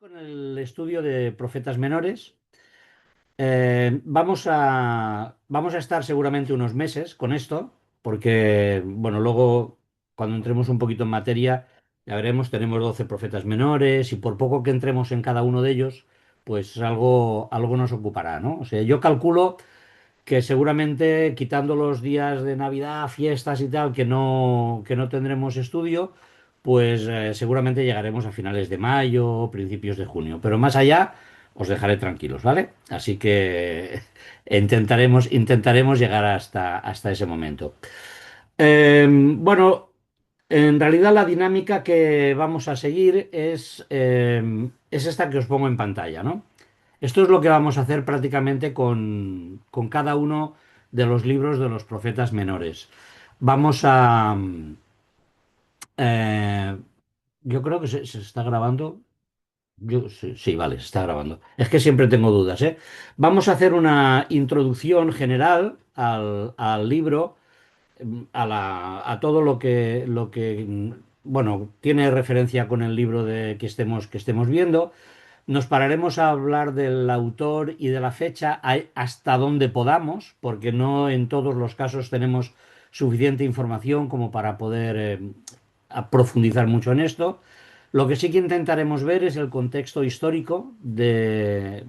Con el estudio de profetas menores. Vamos a estar seguramente unos meses con esto, porque, bueno, luego cuando entremos un poquito en materia, ya veremos, tenemos 12 profetas menores y por poco que entremos en cada uno de ellos, pues algo nos ocupará, ¿no? O sea, yo calculo que seguramente quitando los días de Navidad, fiestas y tal, que no tendremos estudio, pues seguramente llegaremos a finales de mayo, principios de junio. Pero más allá, os dejaré tranquilos, ¿vale? Así que intentaremos llegar hasta ese momento. Bueno, en realidad la dinámica que vamos a seguir es esta que os pongo en pantalla, ¿no? Esto es lo que vamos a hacer prácticamente con cada uno de los libros de los profetas menores. Vamos a... eh, yo creo que se está grabando. Sí, sí, vale, se está grabando. Es que siempre tengo dudas, ¿eh? Vamos a hacer una introducción general al libro, a todo bueno, tiene referencia con el libro que estemos viendo. Nos pararemos a hablar del autor y de la fecha hasta donde podamos, porque no en todos los casos tenemos suficiente información como para poder profundizar mucho en esto. Lo que sí que intentaremos ver es el contexto histórico del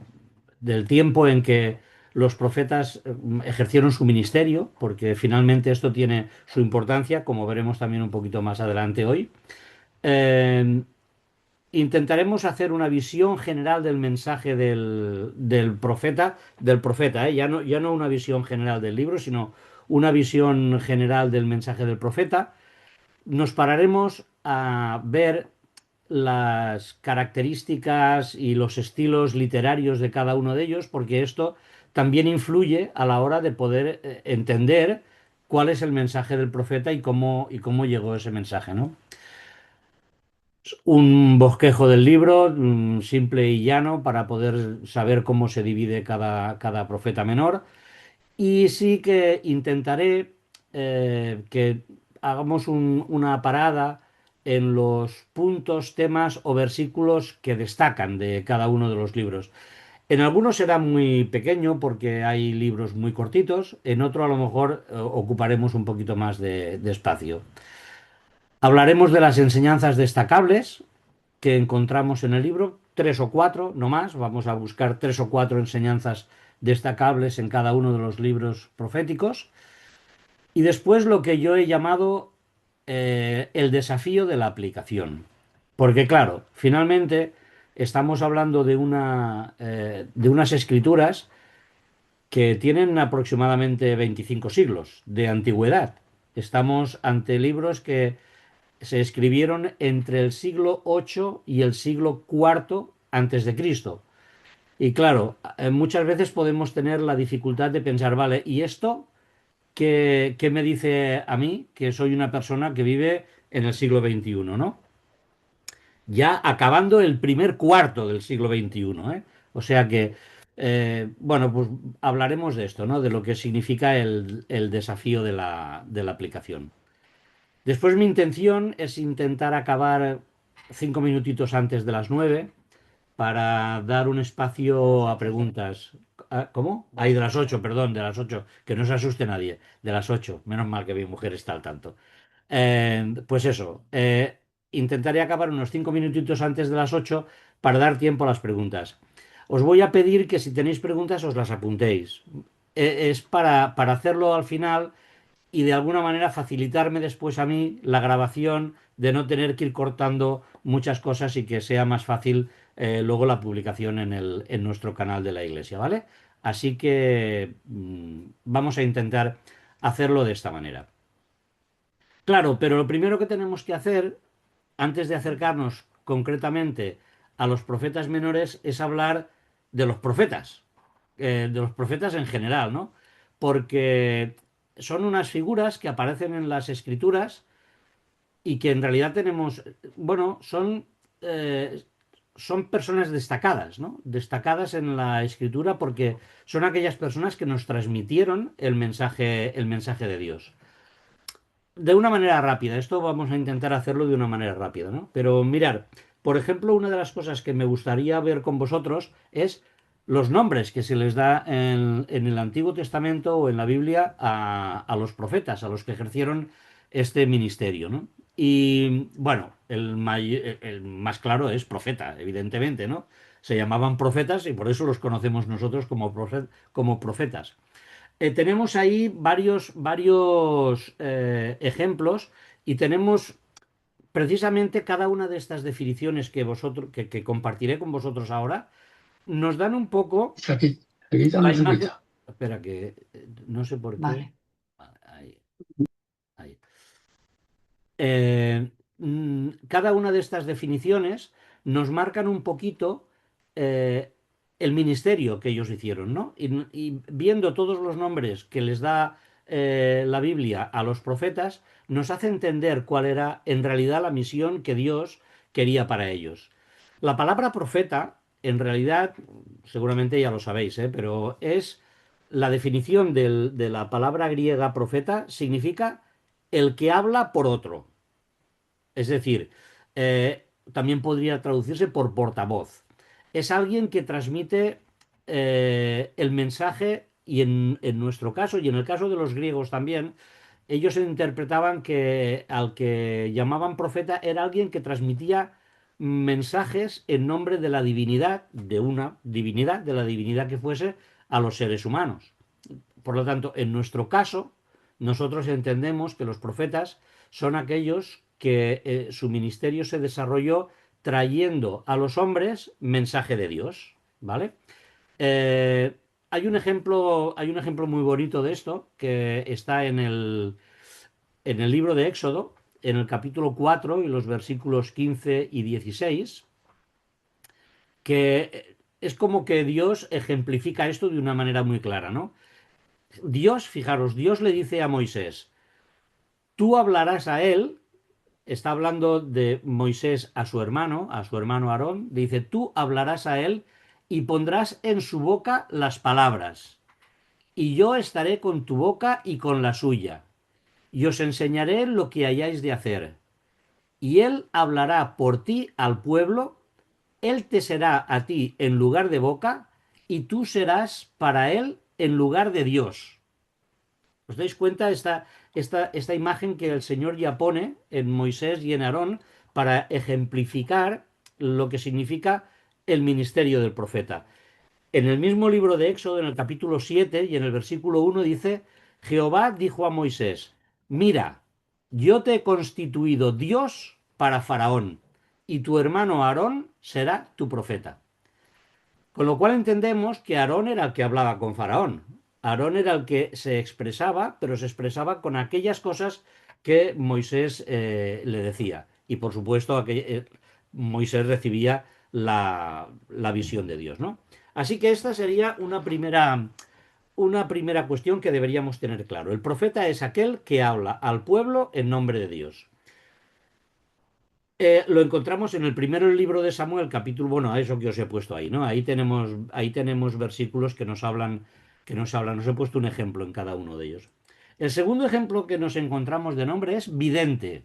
tiempo en que los profetas ejercieron su ministerio, porque finalmente esto tiene su importancia, como veremos también un poquito más adelante hoy. Eh, Intentaremos hacer una visión general del mensaje del profeta, ¿eh? Ya no una visión general del libro, sino una visión general del mensaje del profeta. Nos pararemos a ver las características y los estilos literarios de cada uno de ellos, porque esto también influye a la hora de poder entender cuál es el mensaje del profeta y cómo llegó ese mensaje, ¿no? Un bosquejo del libro, simple y llano, para poder saber cómo se divide cada profeta menor. Y sí que intentaré que hagamos una parada en los puntos, temas o versículos que destacan de cada uno de los libros. En algunos será muy pequeño porque hay libros muy cortitos, en otro a lo mejor ocuparemos un poquito más de espacio. Hablaremos de las enseñanzas destacables que encontramos en el libro, tres o cuatro, no más. Vamos a buscar tres o cuatro enseñanzas destacables en cada uno de los libros proféticos. Y después lo que yo he llamado el desafío de la aplicación. Porque claro, finalmente estamos hablando de unas escrituras que tienen aproximadamente 25 siglos de antigüedad. Estamos ante libros que se escribieron entre el siglo VIII y el siglo IV antes de Cristo. Y claro, muchas veces podemos tener la dificultad de pensar, vale, ¿y esto qué me dice a mí, que soy una persona que vive en el siglo XXI, ¿no? Ya acabando el primer cuarto del siglo XXI, ¿eh? O sea que, bueno, pues hablaremos de esto, ¿no? De lo que significa el desafío de la aplicación. Después mi intención es intentar acabar 5 minutitos antes de las 9 para dar un espacio a preguntas. Ah, ¿cómo? Ahí de las 8, perdón, de las 8, que no se asuste nadie, de las 8. Menos mal que mi mujer está al tanto. Pues eso, intentaré acabar unos 5 minutitos antes de las 8 para dar tiempo a las preguntas. Os voy a pedir que si tenéis preguntas os las apuntéis. Es para hacerlo al final y de alguna manera facilitarme después a mí la grabación de no tener que ir cortando muchas cosas y que sea más fácil luego la publicación en nuestro canal de la iglesia, ¿vale? Así que vamos a intentar hacerlo de esta manera. Claro, pero lo primero que tenemos que hacer, antes de acercarnos concretamente a los profetas menores, es hablar de los profetas en general, ¿no? Porque son unas figuras que aparecen en las escrituras y que en realidad tenemos, bueno, son personas destacadas, ¿no? Destacadas en la escritura porque son aquellas personas que nos transmitieron el mensaje de Dios. De una manera rápida, esto vamos a intentar hacerlo de una manera rápida, ¿no? Pero mirar, Por ejemplo, una de las cosas que me gustaría ver con vosotros es los nombres que se les da en el Antiguo Testamento o en la Biblia a los profetas, a los que ejercieron este ministerio, ¿no? Y bueno, el más claro es profeta, evidentemente, ¿no? Se llamaban profetas y por eso los conocemos nosotros como profetas. Tenemos ahí varios ejemplos y tenemos precisamente cada una de estas definiciones que compartiré con vosotros ahora nos dan un poco Aquí, aquí la dame su imagen. pizza. Espera, que no sé por qué. Vale. Ahí, ahí. Cada una de estas definiciones nos marcan un poquito eh, el ministerio que ellos hicieron, ¿no? Y viendo todos los nombres que les da la Biblia a los profetas, nos hace entender cuál era en realidad la misión que Dios quería para ellos. La palabra profeta, en realidad, seguramente ya lo sabéis, pero es la definición de la palabra griega profeta, significa el que habla por otro. Es decir, también podría traducirse por portavoz. Es alguien que transmite el mensaje y en nuestro caso y en el caso de los griegos también, ellos interpretaban que al que llamaban profeta era alguien que transmitía mensajes en nombre de la divinidad, de una divinidad, de la divinidad que fuese, a los seres humanos. Por lo tanto, en nuestro caso, nosotros entendemos que los profetas son aquellos que su ministerio se desarrolló trayendo a los hombres mensaje de Dios, ¿vale? Eh, hay un ejemplo muy bonito de esto que está en el libro de Éxodo, en el capítulo 4 y los versículos 15 y 16, que es como que Dios ejemplifica esto de una manera muy clara, ¿no? Dios, fijaros, Dios le dice a Moisés, tú hablarás a él, está hablando de Moisés a su hermano Aarón, dice, tú hablarás a él y pondrás en su boca las palabras, y yo estaré con tu boca y con la suya, y os enseñaré lo que hayáis de hacer. Y él hablará por ti al pueblo, él te será a ti en lugar de boca, y tú serás para él en lugar de Dios. ¿Os dais cuenta esta imagen que el Señor ya pone en Moisés y en Aarón para ejemplificar lo que significa el ministerio del profeta? En el mismo libro de Éxodo, en el capítulo 7 y en el versículo 1 dice, Jehová dijo a Moisés, mira, yo te he constituido Dios para Faraón, y tu hermano Aarón será tu profeta. Con lo cual entendemos que Aarón era el que hablaba con Faraón. Aarón era el que se expresaba, pero se expresaba con aquellas cosas que Moisés le decía. Y por supuesto, Moisés recibía la visión de Dios, ¿no? Así que esta sería una primera cuestión que deberíamos tener claro. El profeta es aquel que habla al pueblo en nombre de Dios. Lo encontramos en el primero libro de Samuel, capítulo, bueno, a eso que os he puesto ahí, ¿no? Ahí tenemos versículos que nos hablan, os he puesto un ejemplo en cada uno de ellos. El segundo ejemplo que nos encontramos de nombre es vidente.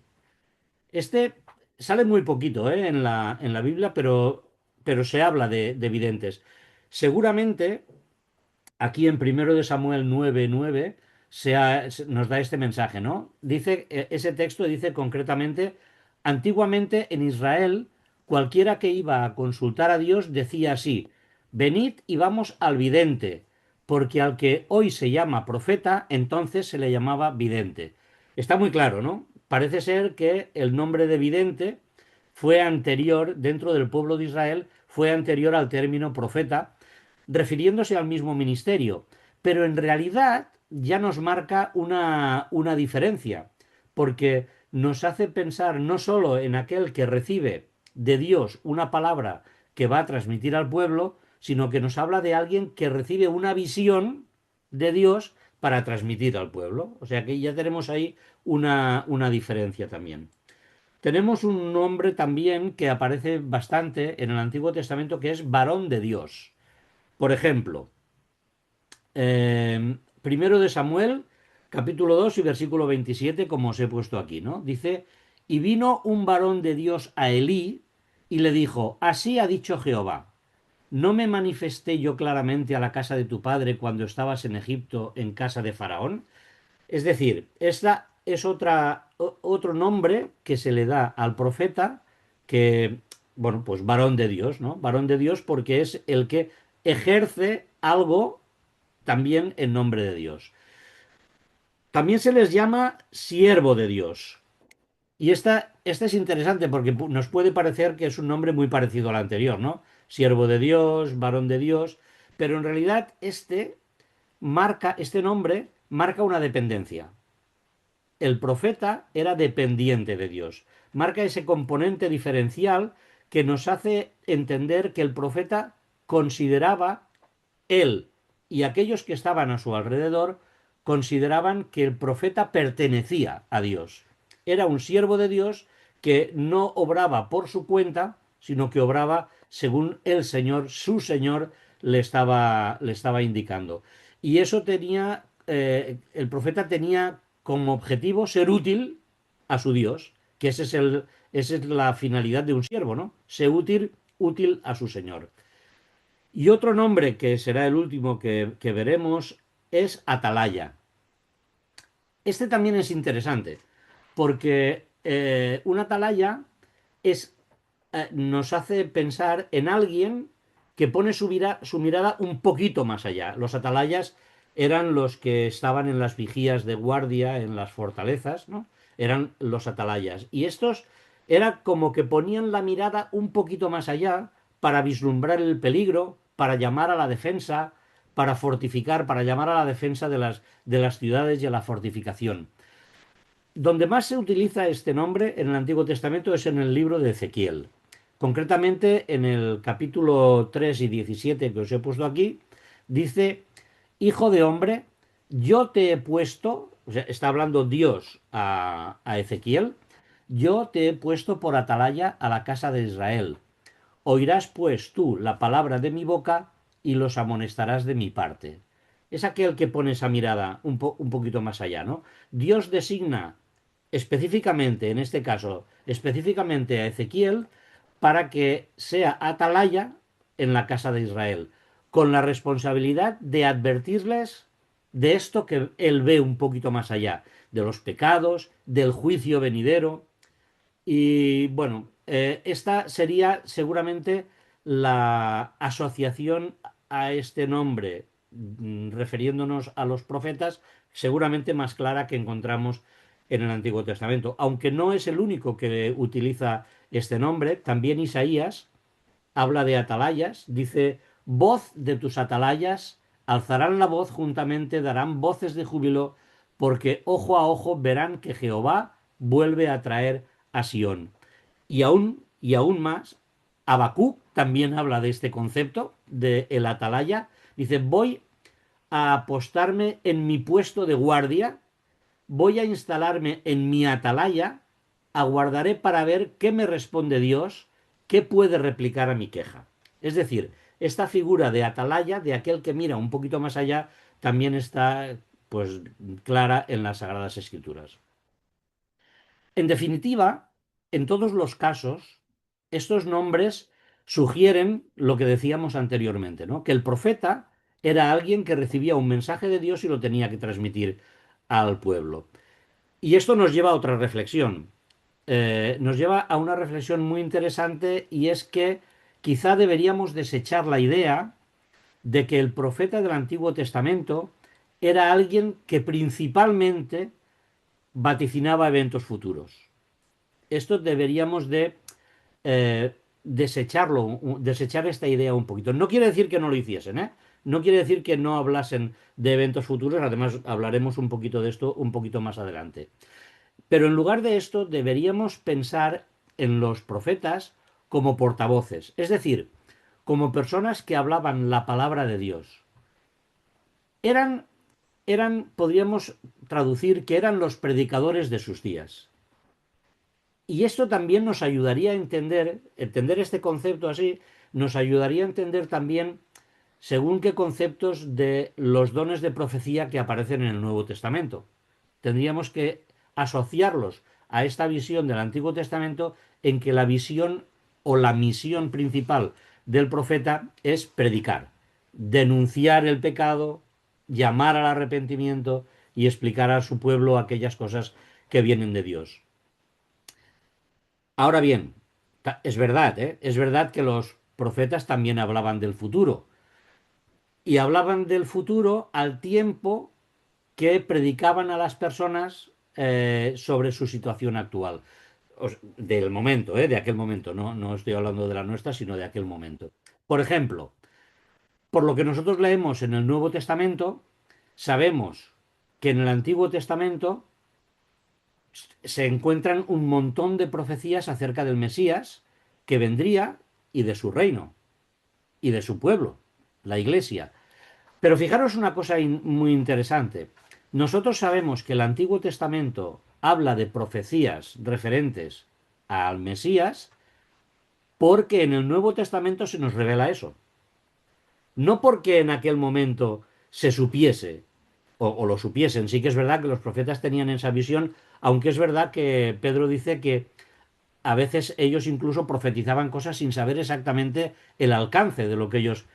Este sale muy poquito, en la Biblia, pero se habla de videntes. Seguramente aquí en primero de Samuel 9:9 nos da este mensaje, ¿no? Dice, ese texto dice concretamente, antiguamente en Israel, cualquiera que iba a consultar a Dios decía así, venid y vamos al vidente, porque al que hoy se llama profeta, entonces se le llamaba vidente. Está muy claro, ¿no? Parece ser que el nombre de vidente fue anterior, dentro del pueblo de Israel, fue anterior al término profeta, refiriéndose al mismo ministerio, pero en realidad ya nos marca una diferencia, porque nos hace pensar no solo en aquel que recibe de Dios una palabra que va a transmitir al pueblo, sino que nos habla de alguien que recibe una visión de Dios para transmitir al pueblo. O sea que ya tenemos ahí una diferencia también. Tenemos un nombre también que aparece bastante en el Antiguo Testamento que es varón de Dios. Por ejemplo, primero de Samuel, capítulo 2 y versículo 27, como os he puesto aquí, ¿no? Dice, y vino un varón de Dios a Elí, y le dijo, así ha dicho Jehová, ¿no me manifesté yo claramente a la casa de tu padre cuando estabas en Egipto en casa de Faraón? Es decir, esta es otro nombre que se le da al profeta que, bueno, pues varón de Dios, ¿no? Varón de Dios porque es el que ejerce algo también en nombre de Dios. También se les llama siervo de Dios. Y esta es interesante porque nos puede parecer que es un nombre muy parecido al anterior, ¿no? Siervo de Dios, varón de Dios, pero en realidad este nombre marca una dependencia. El profeta era dependiente de Dios. Marca ese componente diferencial que nos hace entender que el profeta consideraba, él y aquellos que estaban a su alrededor, consideraban que el profeta pertenecía a Dios. Era un siervo de Dios que no obraba por su cuenta, sino que obraba según el Señor, su Señor, le estaba indicando. Y eso el profeta tenía como objetivo ser útil a su Dios, que esa es la finalidad de un siervo, ¿no? Ser útil a su Señor. Y otro nombre que será el último que veremos es Atalaya. Este también es interesante, porque un atalaya nos hace pensar en alguien que pone su mirada un poquito más allá. Los atalayas eran los que estaban en las vigías de guardia en las fortalezas, ¿no? Eran los atalayas. Y estos era como que ponían la mirada un poquito más allá para vislumbrar el peligro, para llamar a la defensa, para fortificar, para llamar a la defensa de las ciudades y a la fortificación. Donde más se utiliza este nombre en el Antiguo Testamento es en el libro de Ezequiel. Concretamente en el capítulo 3 y 17 que os he puesto aquí, dice, Hijo de hombre, yo te he puesto, o sea, está hablando Dios a Ezequiel, yo te he puesto por atalaya a la casa de Israel. Oirás pues tú la palabra de mi boca y los amonestarás de mi parte. Es aquel que pone esa mirada un poquito más allá, ¿no? Dios designa específicamente, en este caso, específicamente a Ezequiel, para que sea atalaya en la casa de Israel, con la responsabilidad de advertirles de esto que él ve un poquito más allá, de los pecados, del juicio venidero, y bueno, esta sería seguramente la asociación a este nombre, refiriéndonos a los profetas, seguramente más clara que encontramos en el Antiguo Testamento. Aunque no es el único que utiliza este nombre, también Isaías habla de atalayas, dice, voz de tus atalayas, alzarán la voz juntamente, darán voces de júbilo, porque ojo a ojo verán que Jehová vuelve a traer a Sión. Y aún más, Habacuc también habla de este concepto de el atalaya. Dice, voy a apostarme en mi puesto de guardia, voy a instalarme en mi atalaya, aguardaré para ver qué me responde Dios, qué puede replicar a mi queja. Es decir, esta figura de atalaya, de aquel que mira un poquito más allá, también está pues clara en las Sagradas Escrituras. En definitiva, en todos los casos, estos nombres sugieren lo que decíamos anteriormente, ¿no? Que el profeta era alguien que recibía un mensaje de Dios y lo tenía que transmitir al pueblo. Y esto nos lleva a otra reflexión. Nos lleva a una reflexión muy interesante y es que quizá deberíamos desechar la idea de que el profeta del Antiguo Testamento era alguien que principalmente vaticinaba eventos futuros. Esto deberíamos de desechar esta idea un poquito. No quiere decir que no lo hiciesen, ¿eh? No quiere decir que no hablasen de eventos futuros, además hablaremos un poquito de esto un poquito más adelante. Pero en lugar de esto deberíamos pensar en los profetas como portavoces, es decir, como personas que hablaban la palabra de Dios. Eran, podríamos traducir que eran los predicadores de sus días. Y esto también nos ayudaría a entender este concepto así, nos ayudaría a entender también según qué conceptos de los dones de profecía que aparecen en el Nuevo Testamento. Tendríamos que asociarlos a esta visión del Antiguo Testamento en que la visión o la misión principal del profeta es predicar, denunciar el pecado, llamar al arrepentimiento y explicar a su pueblo aquellas cosas que vienen de Dios. Ahora bien, es verdad, ¿eh? Es verdad que los profetas también hablaban del futuro y hablaban del futuro al tiempo que predicaban a las personas sobre su situación actual. Del momento, de aquel momento, no, no estoy hablando de la nuestra, sino de aquel momento. Por ejemplo, por lo que nosotros leemos en el Nuevo Testamento, sabemos que en el Antiguo Testamento se encuentran un montón de profecías acerca del Mesías que vendría y de su reino y de su pueblo, la Iglesia. Pero fijaros una cosa muy interesante. Nosotros sabemos que el Antiguo Testamento habla de profecías referentes al Mesías porque en el Nuevo Testamento se nos revela eso. No porque en aquel momento se supiese o lo supiesen. Sí que es verdad que los profetas tenían esa visión, aunque es verdad que Pedro dice que a veces ellos incluso profetizaban cosas sin saber exactamente el alcance de lo que ellos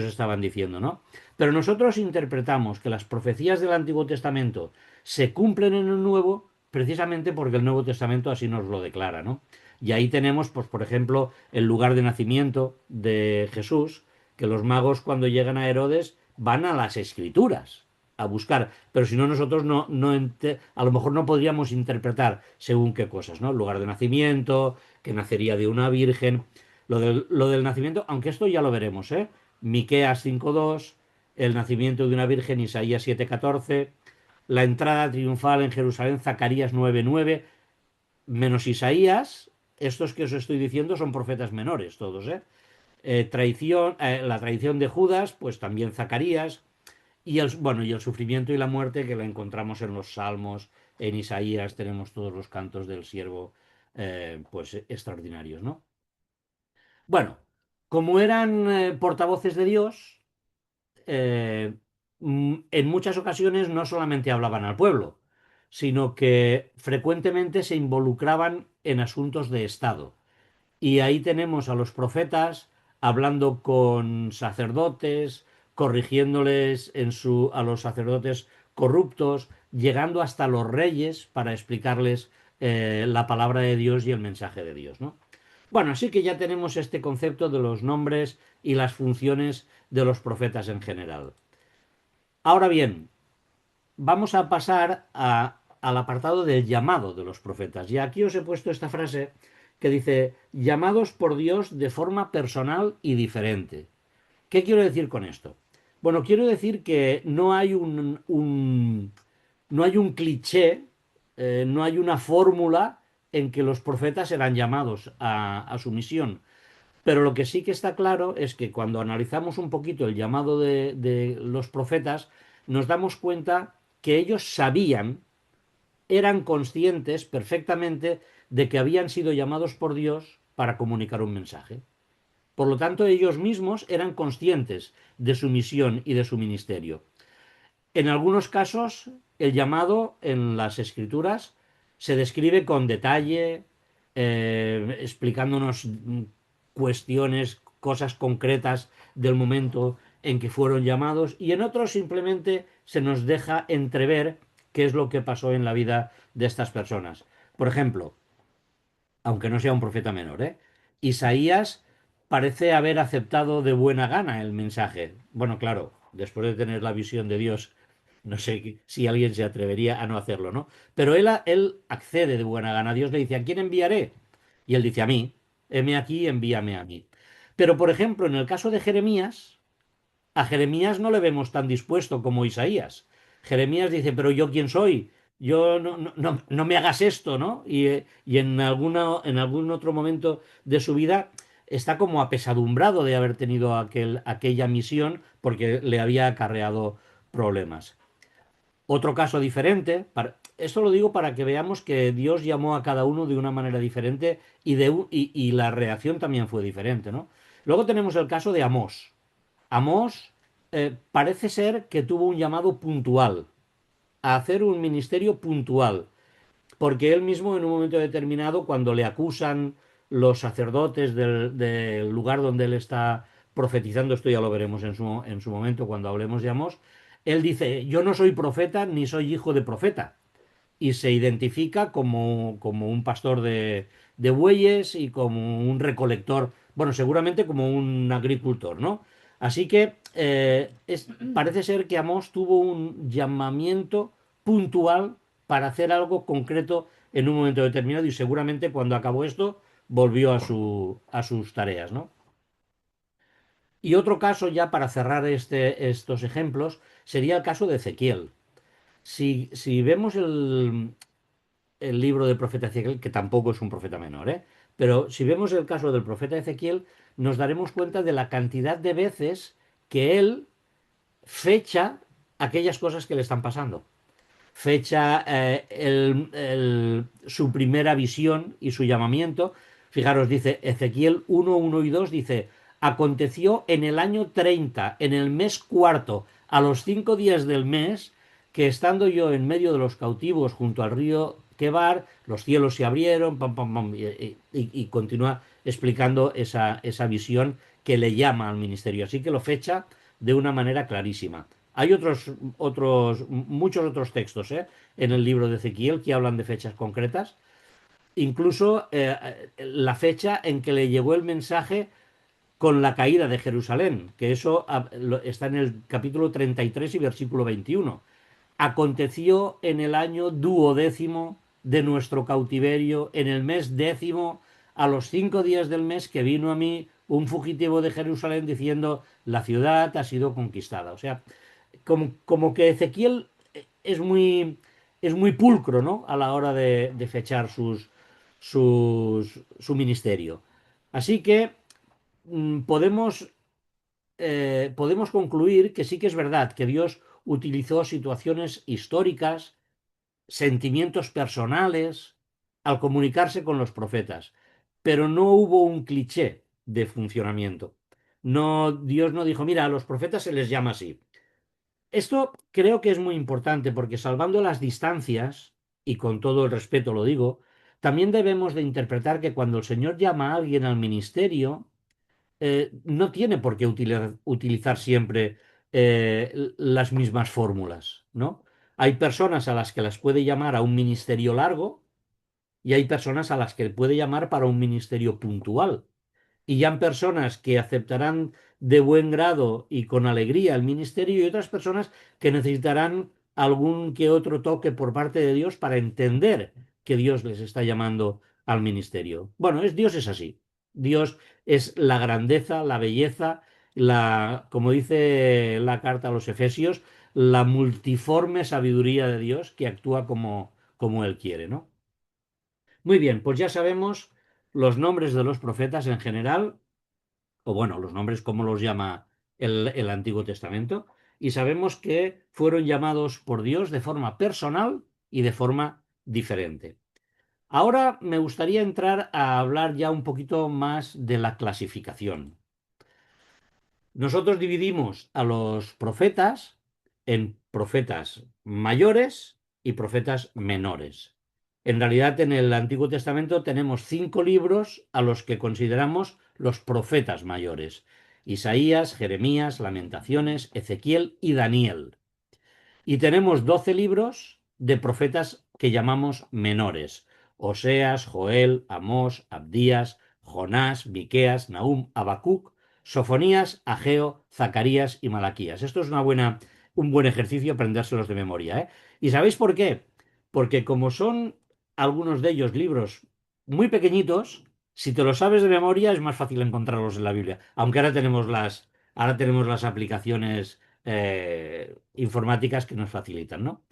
estaban diciendo, ¿no? Pero nosotros interpretamos que las profecías del Antiguo Testamento se cumplen en el Nuevo precisamente porque el Nuevo Testamento así nos lo declara, ¿no? Y ahí tenemos, pues, por ejemplo, el lugar de nacimiento de Jesús, que los magos cuando llegan a Herodes van a las Escrituras a buscar, pero si no nosotros a lo mejor no podríamos interpretar según qué cosas, ¿no? El lugar de nacimiento, que nacería de una virgen, lo del nacimiento, aunque esto ya lo veremos, ¿eh? Miqueas 5:2, el nacimiento de una virgen, Isaías 7:14, la entrada triunfal en Jerusalén, Zacarías 9:9, menos Isaías, estos que os estoy diciendo son profetas menores todos, ¿eh? La traición de Judas, pues también Zacarías, y bueno, y el sufrimiento y la muerte que la encontramos en los Salmos, en Isaías tenemos todos los cantos del siervo, pues extraordinarios, ¿no? Bueno, como eran portavoces de Dios, en muchas ocasiones no solamente hablaban al pueblo, sino que frecuentemente se involucraban en asuntos de Estado. Y ahí tenemos a los profetas hablando con sacerdotes, corrigiéndoles a los sacerdotes corruptos, llegando hasta los reyes para explicarles la palabra de Dios y el mensaje de Dios, ¿no? Bueno, así que ya tenemos este concepto de los nombres y las funciones de los profetas en general. Ahora bien, vamos a pasar al apartado del llamado de los profetas. Y aquí os he puesto esta frase que dice, llamados por Dios de forma personal y diferente. ¿Qué quiero decir con esto? Bueno, quiero decir que no hay un cliché, no hay una fórmula en que los profetas eran llamados a su misión. Pero lo que sí que está claro es que cuando analizamos un poquito el llamado de los profetas, nos damos cuenta que ellos sabían, eran conscientes perfectamente de que habían sido llamados por Dios para comunicar un mensaje. Por lo tanto, ellos mismos eran conscientes de su misión y de su ministerio. En algunos casos, el llamado en las escrituras se describe con detalle, explicándonos cuestiones, cosas concretas del momento en que fueron llamados, y en otros simplemente se nos deja entrever qué es lo que pasó en la vida de estas personas. Por ejemplo, aunque no sea un profeta menor, ¿eh? Isaías parece haber aceptado de buena gana el mensaje. Bueno, claro, después de tener la visión de Dios, no sé si alguien se atrevería a no hacerlo, ¿no? Pero él accede de buena gana. Dios le dice, ¿a quién enviaré? Y él dice, a mí, heme aquí, envíame a mí. Pero, por ejemplo, en el caso de Jeremías, a Jeremías no le vemos tan dispuesto como Isaías. Jeremías dice, pero yo quién soy, yo no me hagas esto, ¿no? Y en algún otro momento de su vida está como apesadumbrado de haber tenido aquella misión porque le había acarreado problemas. Otro caso diferente, esto lo digo para que veamos que Dios llamó a cada uno de una manera diferente y la reacción también fue diferente, ¿no? Luego tenemos el caso de Amós. Amós parece ser que tuvo un llamado puntual, a hacer un ministerio puntual, porque él mismo en un momento determinado, cuando le acusan los sacerdotes del lugar donde él está profetizando, esto ya lo veremos en su momento cuando hablemos de Amós, él dice, yo no soy profeta ni soy hijo de profeta, y se identifica como un pastor de bueyes y como un recolector, bueno, seguramente como un agricultor, ¿no? Así que parece ser que Amós tuvo un llamamiento puntual para hacer algo concreto en un momento determinado y seguramente cuando acabó esto volvió a sus tareas, ¿no? Y otro caso ya para cerrar estos ejemplos sería el caso de Ezequiel. Si vemos el libro del profeta Ezequiel, que tampoco es un profeta menor, ¿eh? Pero si vemos el caso del profeta Ezequiel, nos daremos cuenta de la cantidad de veces que él fecha aquellas cosas que le están pasando. Fecha su primera visión y su llamamiento. Fijaros, dice Ezequiel 1, 1 y 2, dice, aconteció en el año 30, en el mes cuarto, a los 5 días del mes, que estando yo en medio de los cautivos junto al río Quebar, los cielos se abrieron, pam, pam, pam, y continúa explicando esa visión que le llama al ministerio. Así que lo fecha de una manera clarísima. Hay muchos otros textos en el libro de Ezequiel que hablan de fechas concretas, incluso la fecha en que le llegó el mensaje con la caída de Jerusalén, que eso está en el capítulo 33 y versículo 21. Aconteció en el año duodécimo de nuestro cautiverio, en el mes décimo, a los 5 días del mes, que vino a mí un fugitivo de Jerusalén diciendo, la ciudad ha sido conquistada. O sea, como que Ezequiel es muy pulcro, ¿no? A la hora de fechar su ministerio. Así que podemos concluir que sí que es verdad que Dios utilizó situaciones históricas, sentimientos personales, al comunicarse con los profetas, pero no hubo un cliché de funcionamiento. No, Dios no dijo, mira, a los profetas se les llama así. Esto creo que es muy importante porque salvando las distancias, y con todo el respeto lo digo, también debemos de interpretar que cuando el Señor llama a alguien al ministerio, no tiene por qué utilizar siempre las mismas fórmulas, ¿no? Hay personas a las que las puede llamar a un ministerio largo y hay personas a las que puede llamar para un ministerio puntual. Y ya han personas que aceptarán de buen grado y con alegría el ministerio y otras personas que necesitarán algún que otro toque por parte de Dios para entender que Dios les está llamando al ministerio. Bueno, Dios es así. Dios es la grandeza, la belleza, como dice la carta a los Efesios, la multiforme sabiduría de Dios que actúa como Él quiere, ¿no? Muy bien, pues ya sabemos los nombres de los profetas en general, o bueno, los nombres como los llama el Antiguo Testamento, y sabemos que fueron llamados por Dios de forma personal y de forma diferente. Ahora me gustaría entrar a hablar ya un poquito más de la clasificación. Nosotros dividimos a los profetas en profetas mayores y profetas menores. En realidad, en el Antiguo Testamento tenemos 5 libros a los que consideramos los profetas mayores: Isaías, Jeremías, Lamentaciones, Ezequiel y Daniel. Y tenemos 12 libros de profetas que llamamos menores: Oseas, Joel, Amós, Abdías, Jonás, Miqueas, Nahum, Habacuc, Sofonías, Ageo, Zacarías y Malaquías. Esto es un buen ejercicio aprendérselos de memoria, ¿eh? ¿Y sabéis por qué? Porque como son algunos de ellos libros muy pequeñitos, si te lo sabes de memoria es más fácil encontrarlos en la Biblia. Aunque ahora tenemos las aplicaciones informáticas que nos facilitan, ¿no?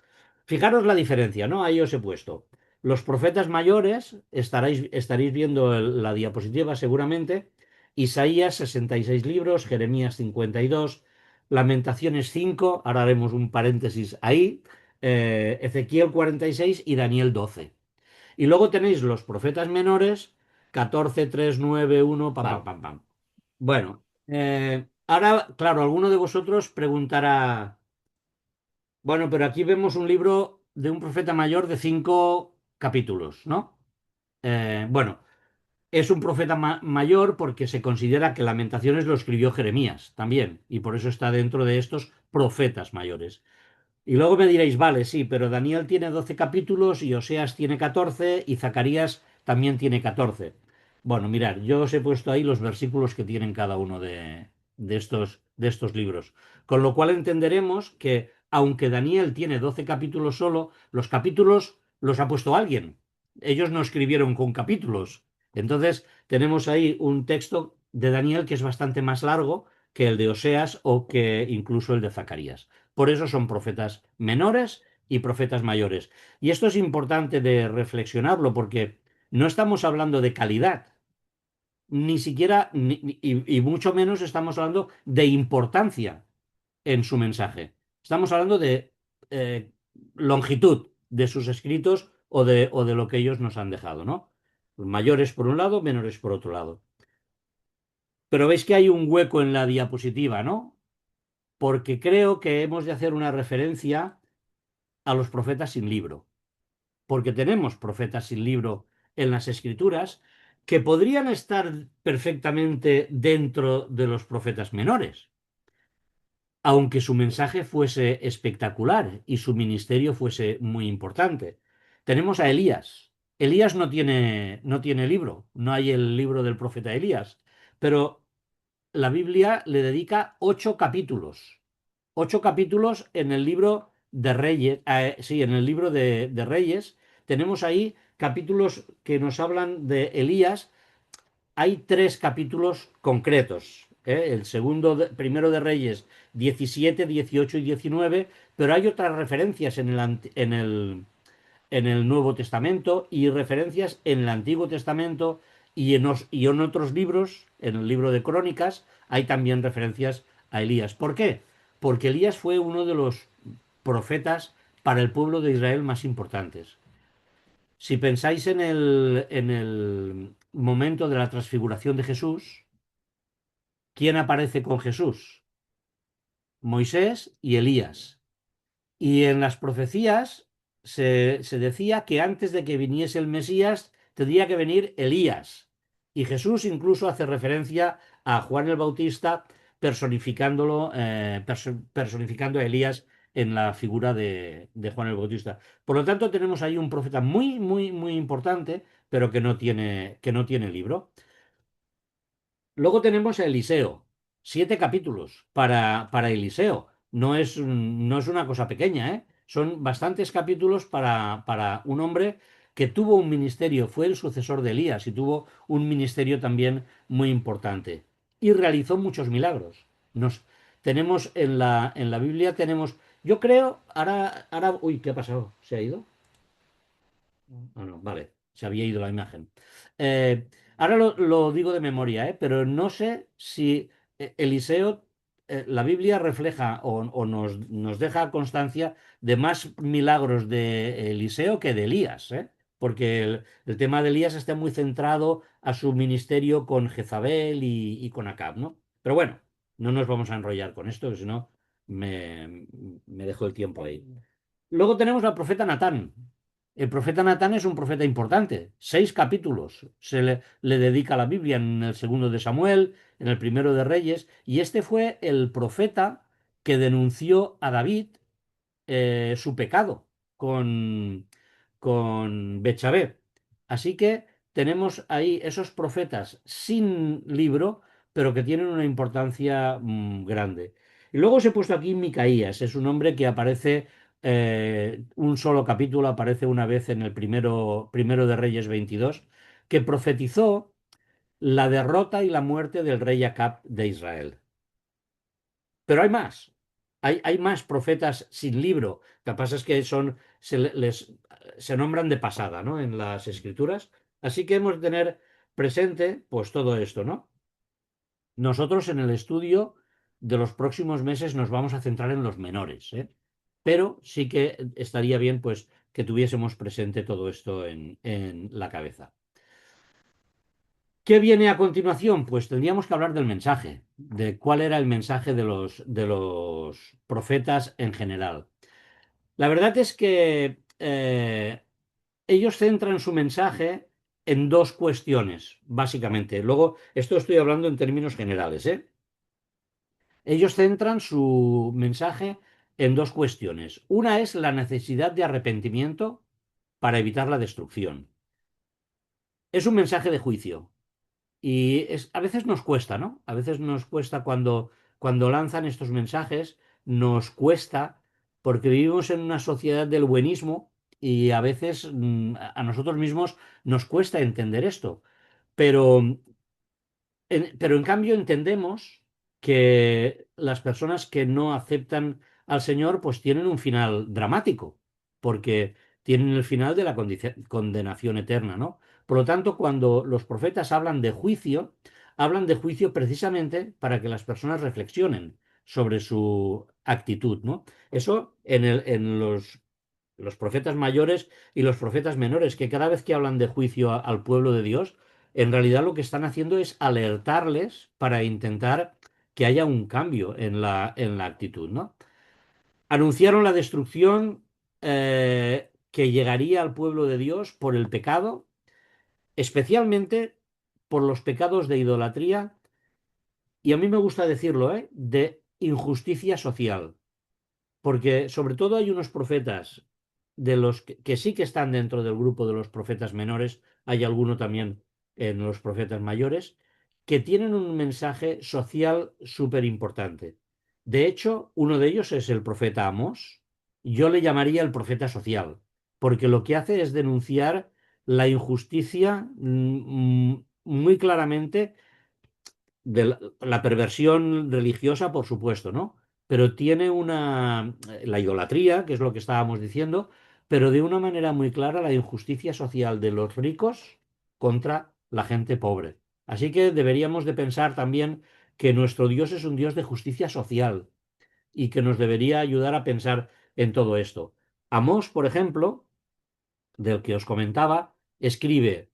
Fijaros la diferencia, ¿no? Ahí os he puesto. Los profetas mayores, estaréis viendo la diapositiva seguramente. Isaías, 66 libros, Jeremías, 52, Lamentaciones, 5, ahora haremos un paréntesis ahí, Ezequiel, 46 y Daniel, 12. Y luego tenéis los profetas menores, 14, 3, 9, 1, pam, pam, Vale. pam, pam. Bueno, ahora, claro, alguno de vosotros preguntará, bueno, pero aquí vemos un libro de un profeta mayor de 5 capítulos, ¿no? Bueno. Es un profeta mayor porque se considera que Lamentaciones lo escribió Jeremías también, y por eso está dentro de estos profetas mayores. Y luego me diréis, vale, sí, pero Daniel tiene 12 capítulos y Oseas tiene 14 y Zacarías también tiene 14. Bueno, mirad, yo os he puesto ahí los versículos que tienen cada uno de estos libros. Con lo cual entenderemos que, aunque Daniel tiene 12 capítulos solo, los capítulos los ha puesto alguien. Ellos no escribieron con capítulos. Entonces, tenemos ahí un texto de Daniel que es bastante más largo que el de Oseas o que incluso el de Zacarías. Por eso son profetas menores y profetas mayores. Y esto es importante de reflexionarlo porque no estamos hablando de calidad, ni siquiera, y mucho menos estamos hablando de importancia en su mensaje. Estamos hablando de longitud de sus escritos o de lo que ellos nos han dejado, ¿no? Mayores por un lado, menores por otro lado. Pero veis que hay un hueco en la diapositiva, ¿no? Porque creo que hemos de hacer una referencia a los profetas sin libro, porque tenemos profetas sin libro en las Escrituras que podrían estar perfectamente dentro de los profetas menores, aunque su mensaje fuese espectacular y su ministerio fuese muy importante. Tenemos a Elías. Elías no tiene libro, no hay el libro del profeta Elías, pero la Biblia le dedica 8 capítulos. 8 capítulos en el libro de Reyes, sí, en el libro de Reyes. Tenemos ahí capítulos que nos hablan de Elías. Hay 3 capítulos concretos. El primero de Reyes, 17, 18 y 19, pero hay otras referencias en el Nuevo Testamento y referencias en el Antiguo Testamento y en otros libros, en el libro de Crónicas, hay también referencias a Elías. ¿Por qué? Porque Elías fue uno de los profetas para el pueblo de Israel más importantes. Si pensáis en el momento de la transfiguración de Jesús, ¿quién aparece con Jesús? Moisés y Elías. Y en las profecías se decía que antes de que viniese el Mesías tendría que venir Elías. Y Jesús incluso hace referencia a Juan el Bautista personificando a Elías en la figura de Juan el Bautista. Por lo tanto, tenemos ahí un profeta muy, muy, muy importante, pero que no tiene libro. Luego tenemos a Eliseo, 7 capítulos para Eliseo. No es una cosa pequeña, ¿eh? Son bastantes capítulos para un hombre que tuvo un ministerio, fue el sucesor de Elías y tuvo un ministerio también muy importante. Y realizó muchos milagros. Tenemos en la Biblia, yo creo, uy, ¿qué ha pasado? ¿Se ha ido? Ah, no, vale, se había ido la imagen. Ahora lo digo de memoria, pero no sé si Eliseo, la Biblia refleja o nos deja constancia de más milagros de Eliseo que de Elías, porque el tema de Elías está muy centrado a su ministerio con Jezabel y con Acab, ¿no? Pero bueno, no nos vamos a enrollar con esto, que si no me dejo el tiempo ahí. Luego tenemos al profeta Natán. El profeta Natán es un profeta importante. 6 capítulos le dedica a la Biblia en el segundo de Samuel, en el primero de Reyes, y este fue el profeta que denunció a David su pecado con Betsabé. Así que tenemos ahí esos profetas sin libro, pero que tienen una importancia grande. Y luego os he puesto aquí Micaías, es un hombre que aparece, un solo capítulo, aparece una vez en el primero de Reyes 22, que profetizó la derrota y la muerte del rey Acab de Israel. Pero hay más. Hay más profetas sin libro. Lo que pasa es que se nombran de pasada, ¿no? En las escrituras. Así que hemos de tener presente, pues, todo esto, ¿no? Nosotros en el estudio de los próximos meses nos vamos a centrar en los menores, ¿eh? Pero sí que estaría bien, pues, que tuviésemos presente todo esto en la cabeza. ¿Qué viene a continuación? Pues tendríamos que hablar del mensaje, de cuál era el mensaje de los profetas en general. La verdad es que ellos centran su mensaje en dos cuestiones, básicamente. Luego, esto estoy hablando en términos generales, ¿eh? Ellos centran su mensaje en dos cuestiones. Una es la necesidad de arrepentimiento para evitar la destrucción. Es un mensaje de juicio. Y a veces nos cuesta, ¿no? A veces nos cuesta cuando lanzan estos mensajes, nos cuesta porque vivimos en una sociedad del buenismo y a veces a nosotros mismos nos cuesta entender esto. Pero pero en cambio entendemos que las personas que no aceptan al Señor pues tienen un final dramático, porque tienen el final de la condenación eterna, ¿no? Por lo tanto, cuando los profetas hablan de juicio precisamente para que las personas reflexionen sobre su actitud, ¿no? Eso en los profetas mayores y los profetas menores, que cada vez que hablan de juicio al pueblo de Dios, en realidad lo que están haciendo es alertarles para intentar que haya un cambio en la actitud, ¿no? Anunciaron la destrucción que llegaría al pueblo de Dios por el pecado, especialmente por los pecados de idolatría, y a mí me gusta decirlo, de injusticia social. Porque sobre todo hay unos profetas de los que sí que están dentro del grupo de los profetas menores, hay alguno también en los profetas mayores, que tienen un mensaje social súper importante. De hecho, uno de ellos es el profeta Amós. Yo le llamaría el profeta social, porque lo que hace es denunciar la injusticia muy claramente de la perversión religiosa, por supuesto, ¿no? Pero tiene la idolatría, que es lo que estábamos diciendo, pero de una manera muy clara la injusticia social de los ricos contra la gente pobre. Así que deberíamos de pensar también que nuestro Dios es un Dios de justicia social y que nos debería ayudar a pensar en todo esto. Amós, por ejemplo, del que os comentaba, escribe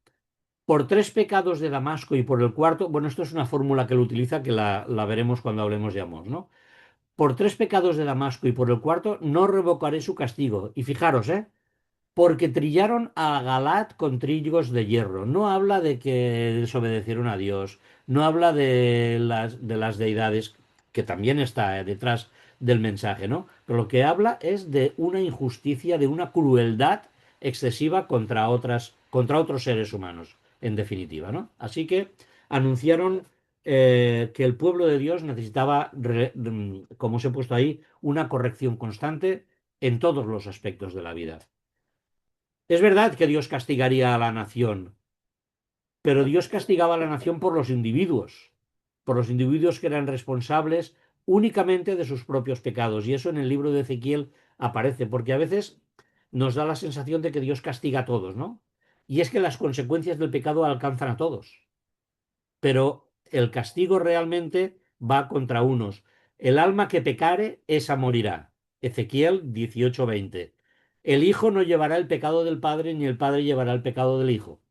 por tres pecados de Damasco y por el cuarto, bueno, esto es una fórmula que él utiliza que la veremos cuando hablemos de Amós, ¿no? Por tres pecados de Damasco y por el cuarto no revocaré su castigo. Y fijaros, porque trillaron a Galat con trillos de hierro. No habla de que desobedecieron a Dios, no habla de las deidades, que también está detrás del mensaje, ¿no? Pero lo que habla es de una injusticia, de una crueldad excesiva contra otros seres humanos, en definitiva, ¿no? Así que anunciaron que el pueblo de Dios necesitaba, como os he puesto ahí, una corrección constante en todos los aspectos de la vida. Es verdad que Dios castigaría a la nación, pero Dios castigaba a la nación por los individuos que eran responsables únicamente de sus propios pecados. Y eso en el libro de Ezequiel aparece, porque a veces nos da la sensación de que Dios castiga a todos, ¿no? Y es que las consecuencias del pecado alcanzan a todos, pero el castigo realmente va contra unos. El alma que pecare, esa morirá. Ezequiel 18:20. El hijo no llevará el pecado del padre, ni el padre llevará el pecado del hijo.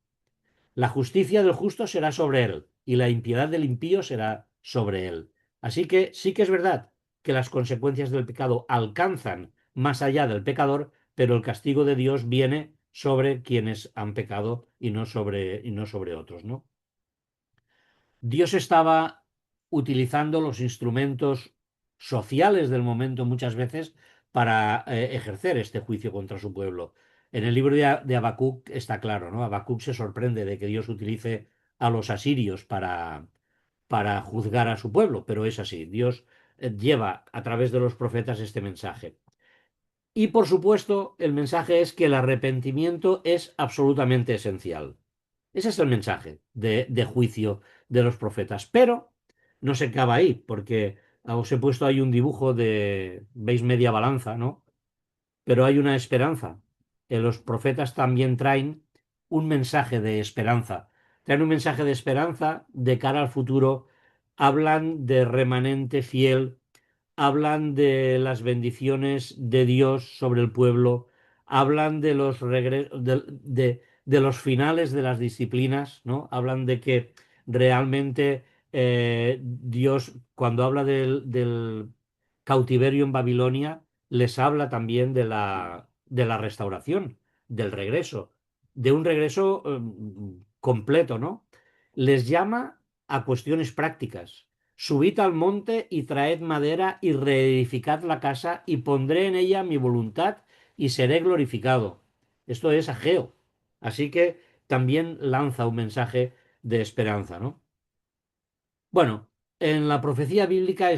La justicia del justo será sobre él, y la impiedad del impío será sobre él. Así que sí que es verdad que las consecuencias del pecado alcanzan más allá del pecador, pero el castigo de Dios viene sobre quienes han pecado y no sobre otros, ¿no? Dios estaba utilizando los instrumentos sociales del momento muchas veces para ejercer este juicio contra su pueblo. En el libro de Habacuc está claro, ¿no? Habacuc se sorprende de que Dios utilice a los asirios para juzgar a su pueblo, pero es así. Dios lleva a través de los profetas este mensaje. Y por supuesto, el mensaje es que el arrepentimiento es absolutamente esencial. Ese es el mensaje de juicio de los profetas. Pero no se acaba ahí, porque os he puesto ahí un dibujo veis media balanza, ¿no? Pero hay una esperanza. Los profetas también traen un mensaje de esperanza. Traen un mensaje de esperanza de cara al futuro. Hablan de remanente fiel, hablan de las bendiciones de Dios sobre el pueblo, hablan de de los finales de las disciplinas, ¿no? Hablan de que realmente Dios, cuando habla del cautiverio en Babilonia, les habla también de la restauración, del regreso, de un regreso completo, ¿no? Les llama a cuestiones prácticas. Subid al monte y traed madera y reedificad la casa y pondré en ella mi voluntad y seré glorificado. Esto es Ageo. Así que también lanza un mensaje de esperanza, ¿no? Bueno, en la profecía bíblica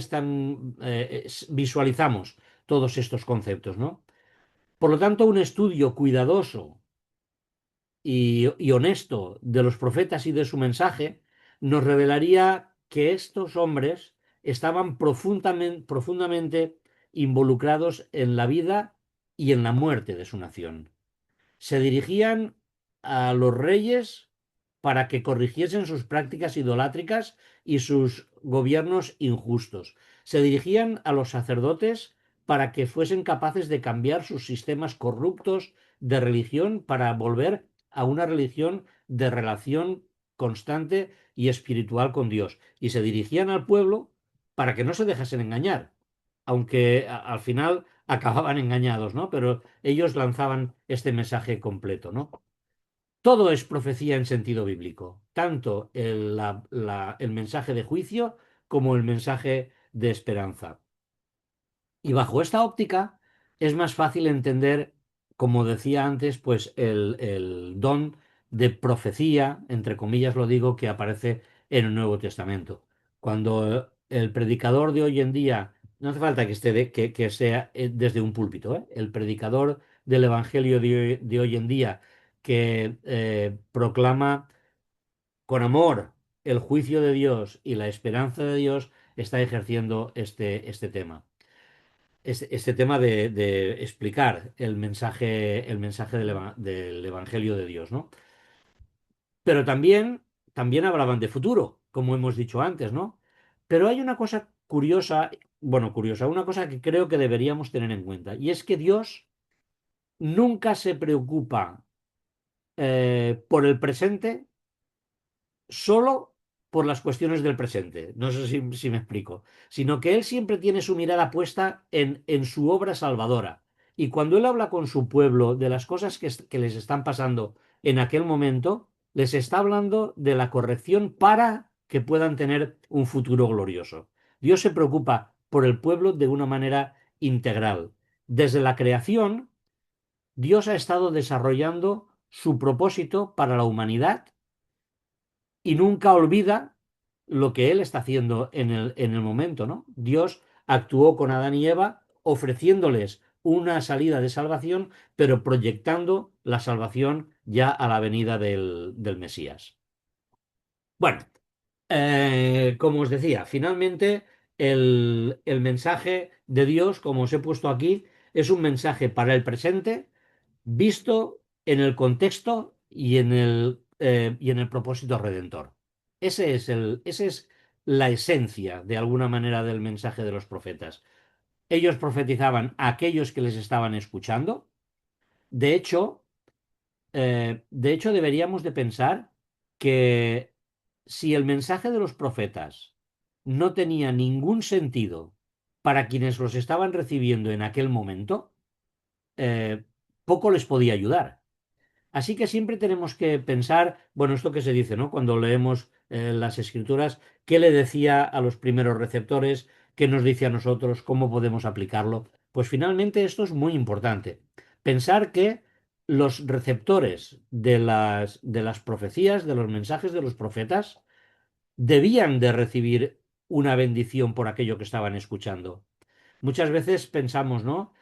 visualizamos todos estos conceptos, ¿no? Por lo tanto, un estudio cuidadoso y honesto de los profetas y de su mensaje nos revelaría que estos hombres estaban profundamente involucrados en la vida y en la muerte de su nación. Se dirigían a los reyes para que corrigiesen sus prácticas idolátricas y sus gobiernos injustos. Se dirigían a los sacerdotes para que fuesen capaces de cambiar sus sistemas corruptos de religión para volver a una religión de relación constante y espiritual con Dios. Y se dirigían al pueblo para que no se dejasen engañar, aunque al final acababan engañados, ¿no? Pero ellos lanzaban este mensaje completo, ¿no? Todo es profecía en sentido bíblico, tanto el mensaje de juicio como el mensaje de esperanza. Y bajo esta óptica es más fácil entender, como decía antes, pues el don de profecía, entre comillas lo digo, que aparece en el Nuevo Testamento. Cuando el predicador de hoy en día, no hace falta que que sea desde un púlpito, ¿eh? El predicador del Evangelio de hoy en día que proclama con amor el juicio de Dios y la esperanza de Dios, está ejerciendo este tema este tema de explicar el mensaje del Evangelio de Dios, ¿no? Pero también hablaban de futuro, como hemos dicho antes, ¿no? Pero hay una cosa curiosa, bueno, curiosa, una cosa que creo que deberíamos tener en cuenta, y es que Dios nunca se preocupa por el presente solo por las cuestiones del presente, no sé si me explico, sino que él siempre tiene su mirada puesta en su obra salvadora. Y cuando él habla con su pueblo de las cosas que les están pasando en aquel momento, les está hablando de la corrección para que puedan tener un futuro glorioso. Dios se preocupa por el pueblo de una manera integral. Desde la creación, Dios ha estado desarrollando su propósito para la humanidad y nunca olvida lo que él está haciendo en el momento, ¿no? Dios actuó con Adán y Eva ofreciéndoles una salida de salvación, pero proyectando la salvación ya a la venida del Mesías. Bueno, como os decía, finalmente el mensaje de Dios, como os he puesto aquí, es un mensaje para el presente, visto en el contexto y en el propósito redentor. Ese es la esencia, de alguna manera, del mensaje de los profetas. Ellos profetizaban a aquellos que les estaban escuchando. De hecho, deberíamos de pensar que si el mensaje de los profetas no tenía ningún sentido para quienes los estaban recibiendo en aquel momento, eh, poco les podía ayudar. Así que siempre tenemos que pensar, bueno, esto que se dice, ¿no? Cuando leemos las escrituras, ¿qué le decía a los primeros receptores? ¿Qué nos dice a nosotros? ¿Cómo podemos aplicarlo? Pues finalmente esto es muy importante. Pensar que los receptores de las profecías, de los mensajes de los profetas, debían de recibir una bendición por aquello que estaban escuchando. Muchas veces pensamos, ¿no?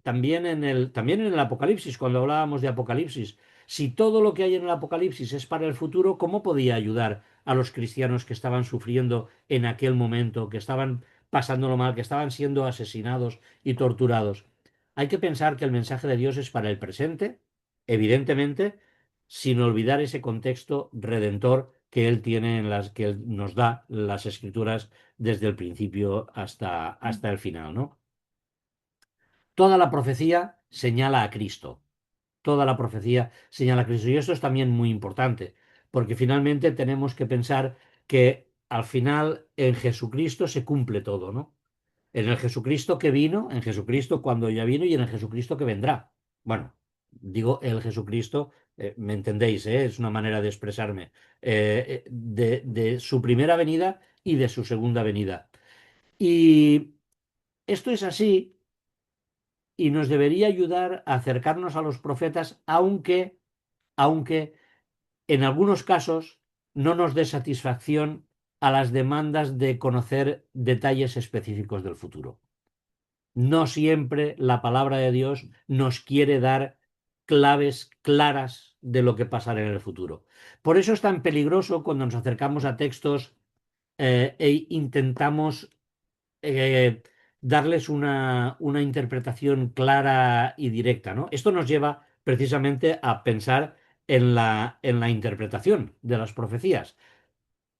También en el Apocalipsis, cuando hablábamos de Apocalipsis, si todo lo que hay en el Apocalipsis es para el futuro, ¿cómo podía ayudar a los cristianos que estaban sufriendo en aquel momento, que estaban pasándolo mal, que estaban siendo asesinados y torturados? Hay que pensar que el mensaje de Dios es para el presente, evidentemente, sin olvidar ese contexto redentor que Él tiene en las que Él nos da las Escrituras desde el principio hasta el final, ¿no? Toda la profecía señala a Cristo. Toda la profecía señala a Cristo. Y esto es también muy importante, porque finalmente tenemos que pensar que al final en Jesucristo se cumple todo, ¿no? En el Jesucristo que vino, en Jesucristo cuando ya vino y en el Jesucristo que vendrá. Bueno, digo el Jesucristo, me entendéis, es una manera de expresarme, de su primera venida y de su segunda venida. Y esto es así y nos debería ayudar a acercarnos a los profetas, aunque en algunos casos no nos dé satisfacción a las demandas de conocer detalles específicos del futuro. No siempre la palabra de Dios nos quiere dar claves claras de lo que pasará en el futuro. Por eso es tan peligroso cuando nos acercamos a textos e intentamos eh, darles una interpretación clara y directa, ¿no? Esto nos lleva precisamente a pensar en la interpretación de las profecías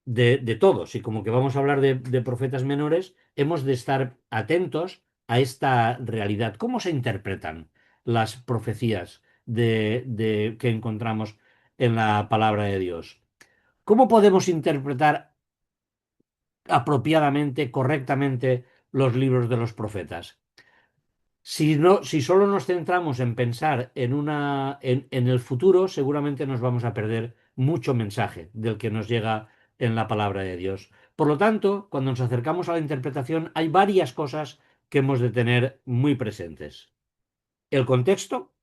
de todos, y como que vamos a hablar de profetas menores, hemos de estar atentos a esta realidad. ¿Cómo se interpretan las profecías que encontramos en la palabra de Dios? ¿Cómo podemos interpretar apropiadamente, correctamente, los libros de los profetas? Si no, si solo nos centramos en pensar en el futuro, seguramente nos vamos a perder mucho mensaje del que nos llega en la palabra de Dios. Por lo tanto, cuando nos acercamos a la interpretación, hay varias cosas que hemos de tener muy presentes. El contexto,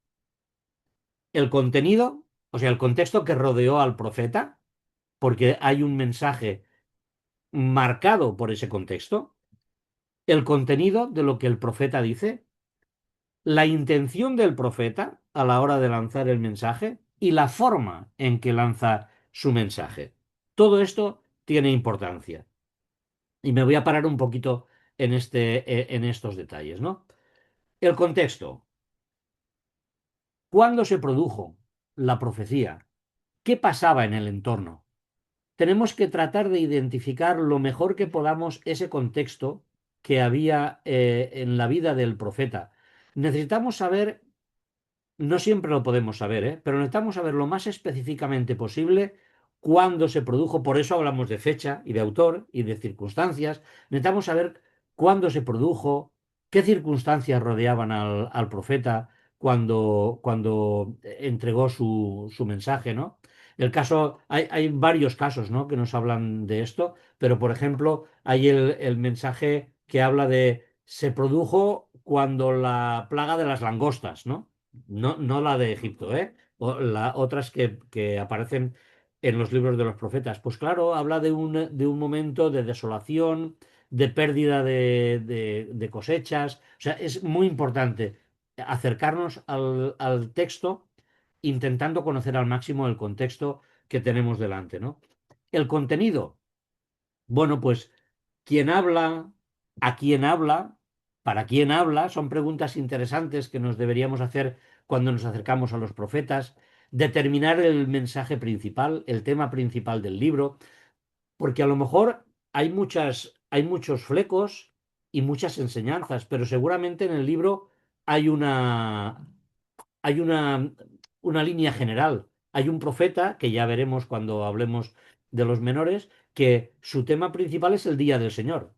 el contenido, o sea, el contexto que rodeó al profeta, porque hay un mensaje marcado por ese contexto, el contenido de lo que el profeta dice, la intención del profeta a la hora de lanzar el mensaje y la forma en que lanza su mensaje. Todo esto tiene importancia. Y me voy a parar un poquito en estos detalles, ¿no? El contexto. ¿Cuándo se produjo la profecía? ¿Qué pasaba en el entorno? Tenemos que tratar de identificar lo mejor que podamos ese contexto que había en la vida del profeta. Necesitamos saber. No siempre lo podemos saber, ¿eh? Pero necesitamos saber lo más específicamente posible cuándo se produjo. Por eso hablamos de fecha y de autor y de circunstancias. Necesitamos saber cuándo se produjo, qué circunstancias rodeaban al profeta cuando entregó su mensaje, ¿no? Hay varios casos, ¿no?, que nos hablan de esto, pero por ejemplo, hay el mensaje que habla de se produjo cuando la plaga de las langostas, ¿no? No la de Egipto, ¿eh? Otras que aparecen en los libros de los profetas. Pues claro, habla de un momento de desolación, de pérdida de cosechas. O sea, es muy importante acercarnos al texto intentando conocer al máximo el contexto que tenemos delante, ¿no? El contenido. Bueno, pues quién habla, a quién habla, para quién habla, son preguntas interesantes que nos deberíamos hacer cuando nos acercamos a los profetas. Determinar el mensaje principal, el tema principal del libro, porque a lo mejor hay muchos flecos y muchas enseñanzas, pero seguramente en el libro hay una, hay una línea general. Hay un profeta, que ya veremos cuando hablemos de los menores, que su tema principal es el día del Señor.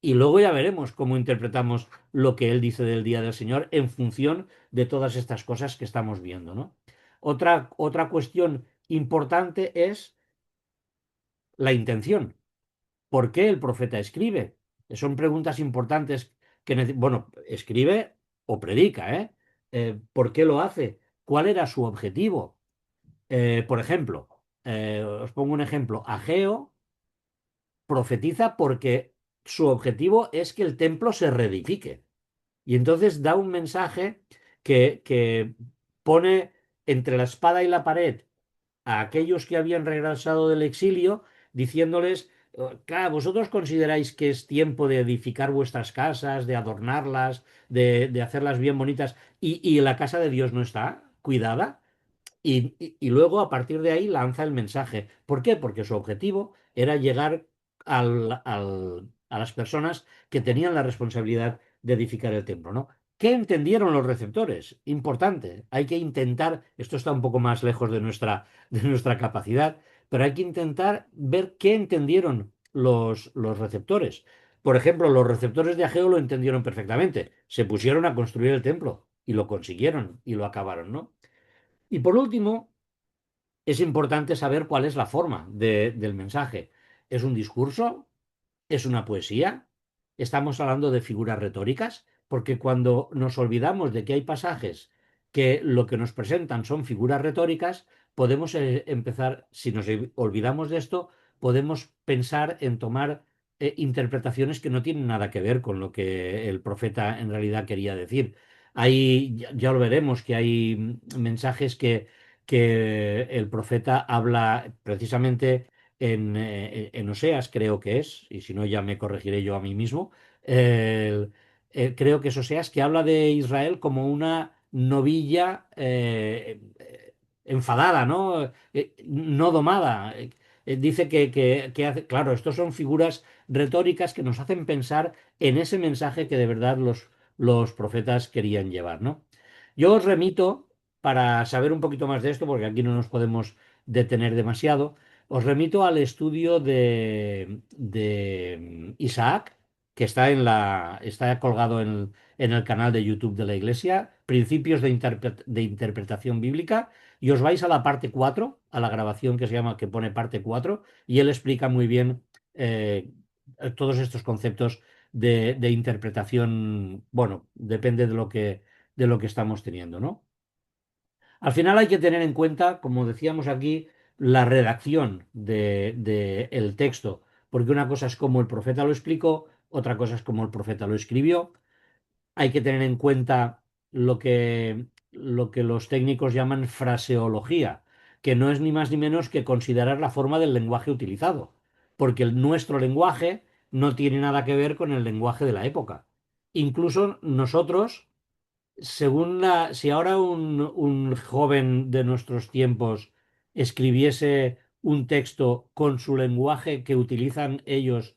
Y luego ya veremos cómo interpretamos lo que él dice del día del Señor en función de todas estas cosas que estamos viendo, ¿no? Otra cuestión importante es la intención. ¿Por qué el profeta escribe? Son preguntas importantes bueno, escribe o predica, ¿eh? ¿Por qué lo hace? ¿Cuál era su objetivo? Por ejemplo, os pongo un ejemplo. Ageo profetiza porque su objetivo es que el templo se reedifique. Y entonces da un mensaje que pone entre la espada y la pared a aquellos que habían regresado del exilio, diciéndoles, claro, vosotros consideráis que es tiempo de edificar vuestras casas, de adornarlas, de hacerlas bien bonitas, y la casa de Dios no está cuidada. Y luego a partir de ahí lanza el mensaje. ¿Por qué? Porque su objetivo era llegar a las personas que tenían la responsabilidad de edificar el templo, ¿no? ¿Qué entendieron los receptores? Importante. Hay que intentar, esto está un poco más lejos de nuestra capacidad, pero hay que intentar ver qué entendieron los receptores. Por ejemplo, los receptores de Ageo lo entendieron perfectamente. Se pusieron a construir el templo. y lo consiguieron y lo acabaron, ¿no? Y por último, es importante saber cuál es la forma del mensaje. ¿Es un discurso? ¿Es una poesía? ¿Estamos hablando de figuras retóricas? Porque cuando nos olvidamos de que hay pasajes que lo que nos presentan son figuras retóricas, podemos empezar, si nos olvidamos de esto, podemos pensar en tomar interpretaciones que no tienen nada que ver con lo que el profeta en realidad quería decir. Hay, ya lo veremos, que hay mensajes que el profeta habla precisamente en Oseas, creo que es, y si no ya me corregiré yo a mí mismo, el- creo que es Oseas, que habla de Israel como una novilla enfadada, ¿no? No domada. Dice que hace, claro, estos son figuras retóricas que nos hacen pensar en ese mensaje que de verdad los profetas querían llevar, ¿no? Yo os remito, para saber un poquito más de esto, porque aquí no nos podemos detener demasiado, os remito al estudio de Isaac, que está está colgado en el canal de YouTube de la Iglesia, Principios de Interpretación Bíblica, y os vais a la parte 4, a la grabación que se llama, que pone parte 4, y él explica muy bien eh, todos estos conceptos de interpretación, bueno, depende de lo que estamos teniendo, ¿no? Al final hay que tener en cuenta, como decíamos aquí, la redacción el texto, porque una cosa es como el profeta lo explicó, otra cosa es como el profeta lo escribió. Hay que tener en cuenta lo que los técnicos llaman fraseología, que no es ni más ni menos que considerar la forma del lenguaje utilizado, porque nuestro lenguaje no tiene nada que ver con el lenguaje de la época. Incluso nosotros, si ahora un joven de nuestros tiempos escribiese un texto con su lenguaje que utilizan ellos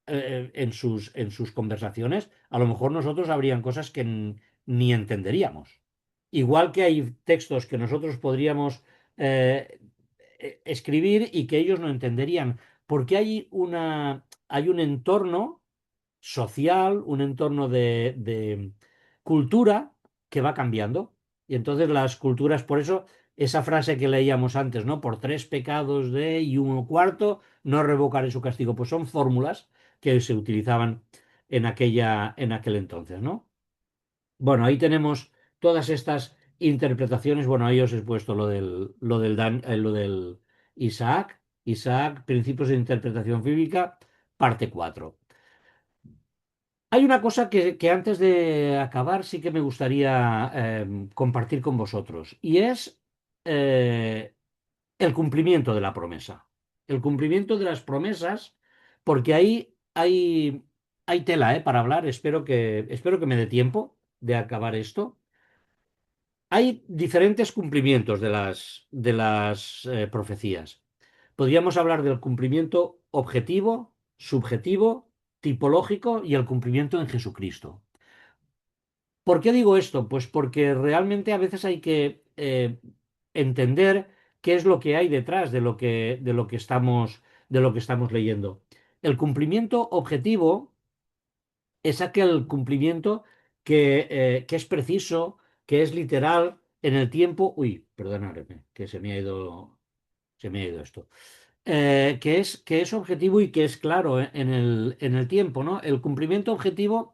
en sus conversaciones, a lo mejor nosotros habrían cosas que ni entenderíamos. Igual que hay textos que nosotros podríamos eh, escribir y que ellos no entenderían, porque hay un entorno social, un entorno de cultura que va cambiando. Y entonces las culturas, por eso esa frase que leíamos antes, ¿no? Por tres pecados de y uno cuarto, no revocaré su castigo. Pues son fórmulas que se utilizaban en aquel entonces, ¿no? Bueno, ahí tenemos todas estas interpretaciones. Bueno, ahí os he puesto lo del Isaac, Isaac, Principios de Interpretación Bíblica, parte 4. Hay una cosa que antes de acabar sí que me gustaría compartir con vosotros y es eh, el cumplimiento de la promesa. El cumplimiento de las promesas, porque ahí hay tela para hablar. Espero que me dé tiempo de acabar esto. Hay diferentes cumplimientos de las profecías. Podríamos hablar del cumplimiento objetivo, subjetivo, tipológico y el cumplimiento en Jesucristo. ¿Por qué digo esto? Pues porque realmente a veces hay que entender qué es lo que hay detrás de lo que estamos leyendo. El cumplimiento objetivo es aquel cumplimiento que es preciso, que es literal en el tiempo. Uy, perdonadme, que se me ha ido esto. Que es objetivo y que es claro en el tiempo, ¿no? El cumplimiento objetivo,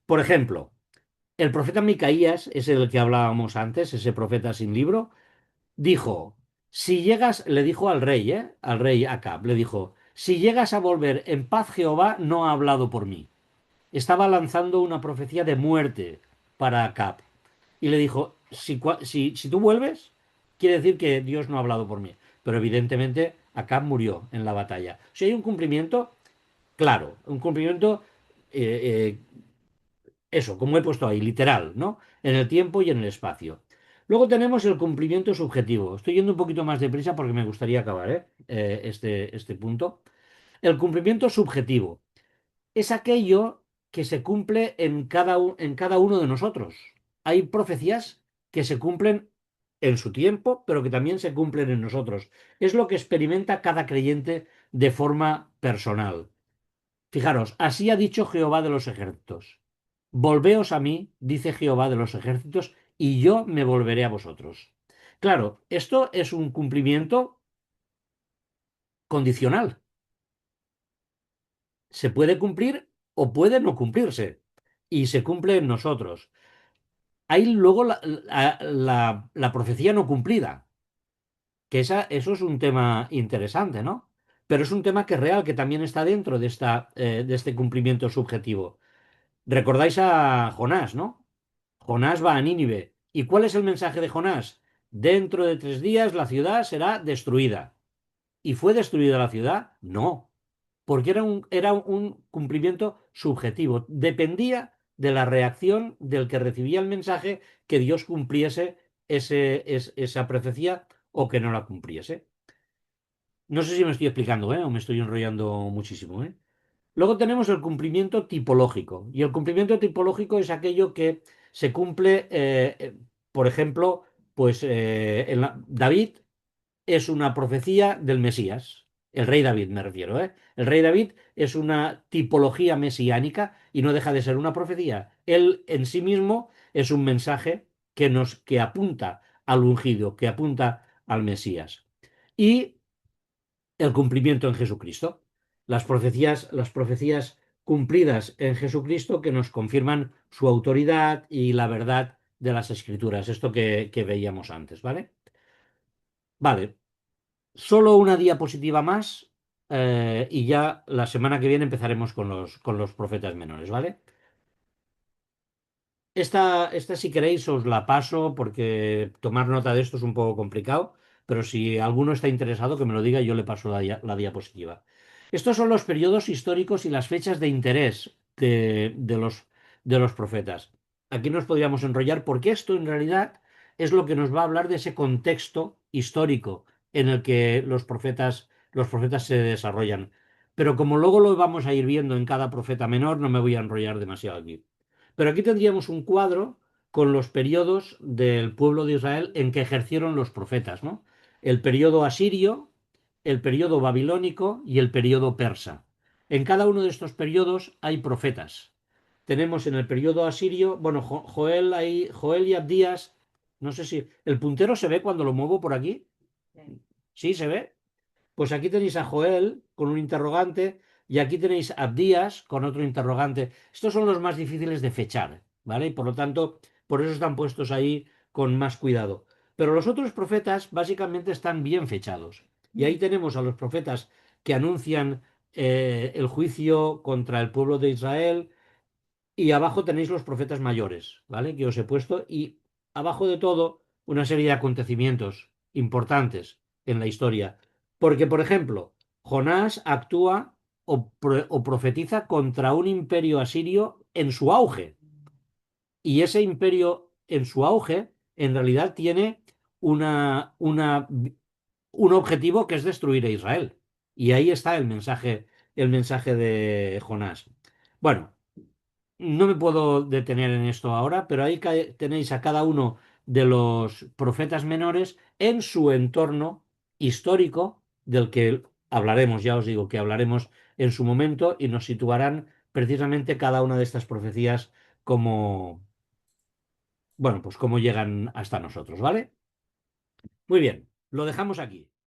por ejemplo. El profeta Micaías, es el que hablábamos antes, ese profeta sin libro, dijo, si llegas, le dijo al rey Acab, le dijo, si llegas a volver en paz Jehová no ha hablado por mí. Estaba lanzando una profecía de muerte para Acab. Y le dijo, si tú vuelves, quiere decir que Dios no ha hablado por mí. Pero evidentemente Acab murió en la batalla. O sea, hay un cumplimiento claro, un cumplimiento eso, como he puesto ahí, literal, ¿no? En el tiempo y en el espacio. Luego tenemos el cumplimiento subjetivo. Estoy yendo un poquito más deprisa porque me gustaría acabar, este punto. El cumplimiento subjetivo es aquello que se cumple en cada uno de nosotros. Hay profecías que se cumplen en su tiempo, pero que también se cumplen en nosotros. Es lo que experimenta cada creyente de forma personal. Fijaros, así ha dicho Jehová de los ejércitos. Volveos a mí, dice Jehová de los ejércitos, y yo me volveré a vosotros. Claro, esto es un cumplimiento condicional. Se puede cumplir o puede no cumplirse. Y se cumple en nosotros. Hay luego la profecía no cumplida, que eso es un tema interesante, ¿no? Pero es un tema que es real, que también está dentro de este cumplimiento subjetivo. Recordáis a Jonás, ¿no? Jonás va a Nínive. ¿Y cuál es el mensaje de Jonás? Dentro de 3 días la ciudad será destruida. ¿Y fue destruida la ciudad? No, porque era un cumplimiento subjetivo. Dependía de la reacción del que recibía el mensaje que Dios cumpliese esa profecía o que no la cumpliese. No sé si me estoy explicando, ¿eh? O me estoy enrollando muchísimo, ¿eh? Luego tenemos el cumplimiento tipológico. Y el cumplimiento tipológico es aquello que se cumple, por ejemplo, pues David es una profecía del Mesías. El rey David me refiero, ¿eh? El rey David es una tipología mesiánica y no deja de ser una profecía. Él en sí mismo es un mensaje que apunta al ungido, que apunta al Mesías. Y el cumplimiento en Jesucristo. Las profecías cumplidas en Jesucristo que nos confirman su autoridad y la verdad de las Escrituras, esto que veíamos antes, ¿vale? Vale, solo una diapositiva más y ya la semana que viene empezaremos con los profetas menores, ¿vale? Esta, si queréis, os la paso porque tomar nota de esto es un poco complicado, pero si alguno está interesado, que me lo diga y yo le paso la diapositiva. Estos son los periodos históricos y las fechas de interés de los profetas. Aquí nos podríamos enrollar porque esto en realidad es lo que nos va a hablar de ese contexto histórico en el que los profetas se desarrollan. Pero como luego lo vamos a ir viendo en cada profeta menor, no me voy a enrollar demasiado aquí. Pero aquí tendríamos un cuadro con los periodos del pueblo de Israel en que ejercieron los profetas, ¿no? El periodo asirio, el periodo babilónico y el periodo persa. En cada uno de estos periodos hay profetas. Tenemos en el periodo asirio, bueno, Joel, Joel y Abdías, no sé si el puntero se ve cuando lo muevo por aquí. Sí, se ve. Pues aquí tenéis a Joel con un interrogante y aquí tenéis a Abdías con otro interrogante. Estos son los más difíciles de fechar, ¿vale? Y por lo tanto, por eso están puestos ahí con más cuidado. Pero los otros profetas básicamente están bien fechados. Y ahí tenemos a los profetas que anuncian el juicio contra el pueblo de Israel, y abajo tenéis los profetas mayores, ¿vale? Que os he puesto. Y abajo de todo, una serie de acontecimientos importantes en la historia. Porque, por ejemplo, Jonás actúa o profetiza contra un imperio asirio en su auge. Y ese imperio en su auge, en realidad, tiene un objetivo que es destruir a Israel. Y ahí está el mensaje de Jonás. Bueno, no me puedo detener en esto ahora, pero ahí tenéis a cada uno de los profetas menores en su entorno histórico, del que hablaremos, ya os digo que hablaremos en su momento y nos situarán precisamente cada una de estas profecías como, bueno, pues cómo llegan hasta nosotros, ¿vale? Muy bien, lo dejamos aquí.